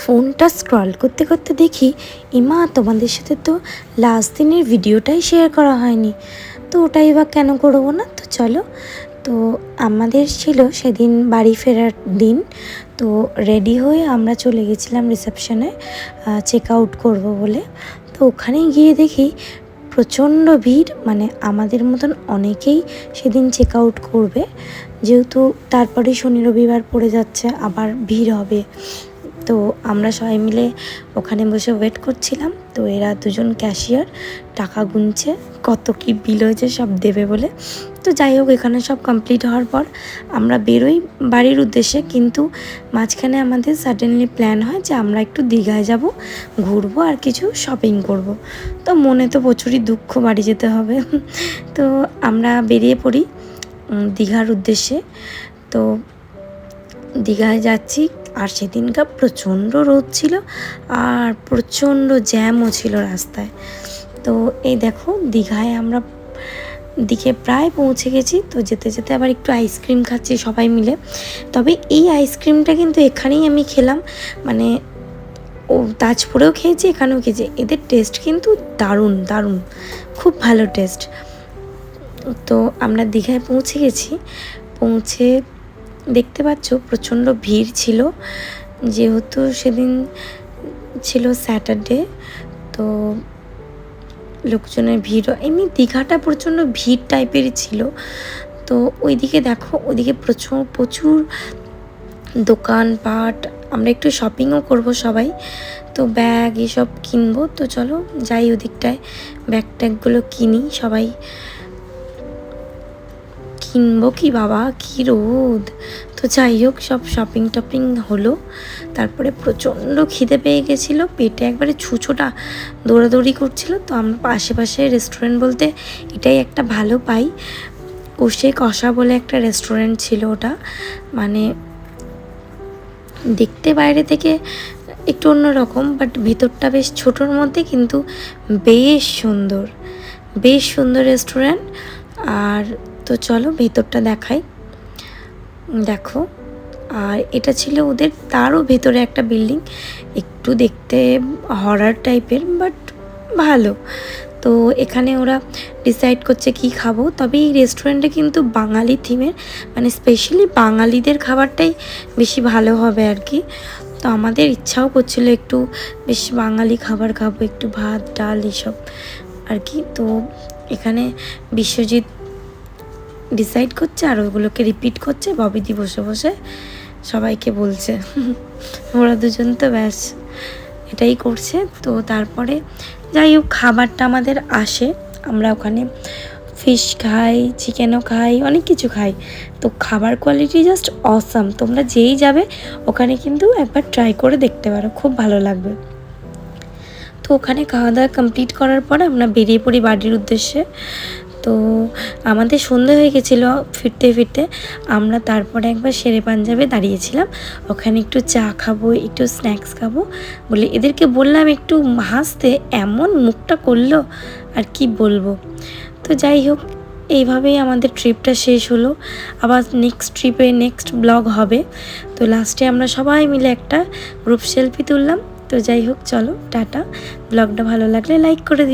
ফোনটা স্ক্রল করতে করতে দেখি ইমা তোমাদের সাথে তো লাস্ট দিনের ভিডিওটাই শেয়ার করা হয়নি, তো ওটাই বা কেন করবো না। তো চলো, তো আমাদের ছিল সেদিন বাড়ি ফেরার দিন। তো রেডি হয়ে আমরা চলে গেছিলাম রিসেপশনে চেক আউট করবো বলে। তো ওখানে গিয়ে দেখি প্রচণ্ড ভিড়, মানে আমাদের মতন অনেকেই সেদিন চেক আউট করবে, যেহেতু তারপরে শনি রবিবার পড়ে যাচ্ছে, আবার ভিড় হবে। তো আমরা সবাই মিলে ওখানে বসে ওয়েট করছিলাম। তো এরা দুজন ক্যাশিয়ার টাকা গুনছে, কত কি বিল হয়েছে সব দেবে বলে। তো যাই হোক, এখানে সব কমপ্লিট হওয়ার পর আমরা বেরোই বাড়ির উদ্দেশ্যে, কিন্তু মাঝখানে আমাদের সাডেনলি প্ল্যান হয় যে আমরা একটু দীঘায় যাব, ঘুরবো আর কিছু শপিং করব। তো মনে তো প্রচুরই দুঃখ, বাড়ি যেতে হবে। তো আমরা বেরিয়ে পড়ি দীঘার উদ্দেশ্যে। তো দীঘায় যাচ্ছি, আর সেদিনকার প্রচণ্ড রোদ ছিল আর প্রচণ্ড জ্যামও ছিল রাস্তায়। তো এই দেখো, দীঘায় আমরা দিকে প্রায় পৌঁছে গেছি। তো যেতে যেতে আবার একটু আইসক্রিম খাচ্ছি সবাই মিলে। তবে এই আইসক্রিমটা কিন্তু এখানেই আমি খেলাম, মানে ও তাজপুরেও খেয়েছি, এখানেও খেয়েছি। এদের টেস্ট কিন্তু দারুণ দারুণ, খুব ভালো টেস্ট। তো আমরা দীঘায় পৌঁছে গেছি। পৌঁছে দেখতে পাচ্ছ প্রচণ্ড ভিড় ছিল, যেহেতু সেদিন ছিল স্যাটারডে। তো লোকজনের ভিড়, এমনি দীঘাটা প্রচণ্ড ভিড় টাইপেরই ছিল। তো ওইদিকে দেখো, ওইদিকে প্রচুর প্রচুর দোকানপাট, আমরা একটু শপিংও করব সবাই। তো ব্যাগ এসব কিনবো। তো চলো যাই ওদিকটায়, ব্যাগ ট্যাগগুলো কিনি সবাই। কিনবো কি বাবা, কি রোদ। তো যাই হোক, সব শপিং টপিং হলো। তারপরে প্রচণ্ড খিদে পেয়ে গেছিলো, পেটে একবারে ছুঁচোটা দৌড়াদৌড়ি করছিল। তো আমরা আশেপাশে রেস্টুরেন্ট বলতে এটাই একটা ভালো পাই, কষে কষা বলে একটা রেস্টুরেন্ট ছিল ওটা। মানে দেখতে বাইরে থেকে একটু অন্যরকম, বাট ভিতরটা বেশ ছোটোর মধ্যে, কিন্তু বেশ সুন্দর, বেশ সুন্দর রেস্টুরেন্ট। আর তো চলো ভেতরটা দেখাই, দেখো। আর এটা ছিল ওদের তারও ভেতরে একটা বিল্ডিং, একটু দেখতে হরার টাইপের, বাট ভালো। তো এখানে ওরা ডিসাইড করছে কি খাবো। তবে এই রেস্টুরেন্টে কিন্তু বাঙালি থিমের, মানে স্পেশালি বাঙালিদের খাবারটাই বেশি ভালো হবে আর কি। তো আমাদের ইচ্ছাও করছিল একটু বেশ বাঙালি খাবার খাবো, একটু ভাত ডাল এসব আর কি। তো এখানে বিশ্বজিৎ ডিসাইড করছে আর ওগুলোকে রিপিট করছে, ববিদি বসে বসে সবাইকে বলছে। ওরা দুজন তো ব্যাস এটাই করছে। তো তারপরে যাই হোক, খাবারটা আমাদের আসে, আমরা ওখানে ফিশ খাই, চিকেনও খাই, অনেক কিছু খাই। তো খাবার কোয়ালিটি জাস্ট অসাম, তোমরা যেই যাবে ওখানে কিন্তু একবার ট্রাই করে দেখতে পারো, খুব ভালো লাগবে। তো ওখানে খাওয়া দাওয়া কমপ্লিট করার পরে আমরা বেরিয়ে পড়ি বাড়ির উদ্দেশ্যে। তো আমাদের সন্ধে হয়ে গেছিলো ফিরতে ফিরতে। আমরা তারপরে একবার শেরে পাঞ্জাবে দাঁড়িয়েছিলাম, ওখানে একটু চা খাবো, একটু স্ন্যাক্স খাবো বলে এদেরকে বললাম একটু হাসতে, এমন মুখটা করলো আর কি বলবো। তো যাই হোক, এইভাবেই আমাদের ট্রিপটা শেষ হলো। আবার নেক্সট ট্রিপে নেক্সট ব্লগ হবে। তো লাস্টে আমরা সবাই মিলে একটা গ্রুপ সেলফি তুললাম। তো যাই হোক, চলো টাটা। ব্লগটা ভালো লাগলে লাইক করে দিই।